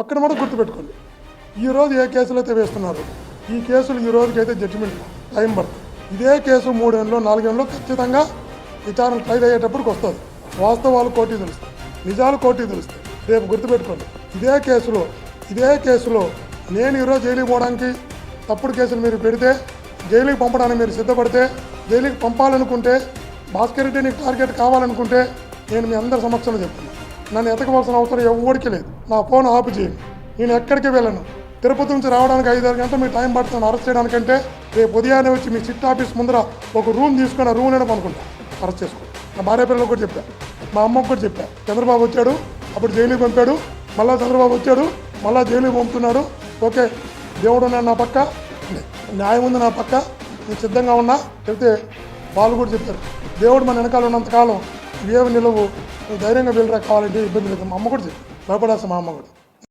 ఒక్కడ కూడా గుర్తుపెట్టుకోండి. ఈరోజు ఏ కేసులు అయితే వేస్తున్నారు, ఈ కేసులు ఈ రోజుకైతే జడ్జిమెంట్ టైం పడుతుంది. ఇదే కేసు 3 ఏళ్ళు 4 ఏళ్ళు ఖచ్చితంగా విచారణ ట్రైల్ అయ్యేటప్పటికి వస్తుంది. వాస్తవాలు కోర్టుకి తెలుస్తాయి, నిజాలు కోర్టుకి తెలుస్తాయి. రేపు గుర్తుపెట్టుకోండి, ఇదే కేసులో నేను ఈరోజు జైలుకి పోవడానికి తప్పుడు కేసులు మీరు పెడితే, జైలుకి పంపడానికి మీరు సిద్ధపడితే, జైలుకి పంపాలనుకుంటే, భాస్కర్ రెడ్డి నీకు టార్గెట్ కావాలనుకుంటే నేను మీ అందరి సమక్షంలో చెప్తున్నాను. నన్ను ఎతకవలసిన అవసరం ఎవరికి లేదు. నా ఫోన్ ఆపు చేయండి, నేను ఎక్కడికి వెళ్ళను. తిరుపతి నుంచి రావడానికి 5-6 గంటలు మీకు టైం పడుతుంది అరెస్ట్ చేయడానికంటే. రేపు ఉదయాన్నే వచ్చి మీ సిట్ ఆఫీస్ ముందర ఒక రూమ్ తీసుకొని ఆ రూమ్లోనే పనుకుంటా, అరెస్ట్ చేసుకో. నా భార్య పిల్లలకు కూడా చెప్పా, మా అమ్మకు కూడా చెప్పా. చంద్రబాబు వచ్చాడు, అప్పుడు జైలుకి పంపాడు, మళ్ళీ చంద్రబాబు వచ్చాడు, మళ్ళీ జైలుకి పంపుతున్నాడు. ఓకే, దేవుడు ఉన్నాడు నా పక్క, న్యాయం ఉంది నా పక్క, నేను సిద్ధంగా ఉన్నా చెప్తే వాళ్ళు కూడా చెప్పారు. దేవుడు మన వెనకాల ఉన్నంతకాలం ఇవేమి నిలవు, నువ్వు ధైర్యంగా వెళ్ళరా, కావాలంటే ఇబ్బంది లేదు. మా అమ్మ కూడా చెప్పి భయపడాల్సిన మా అమ్మ కూడా.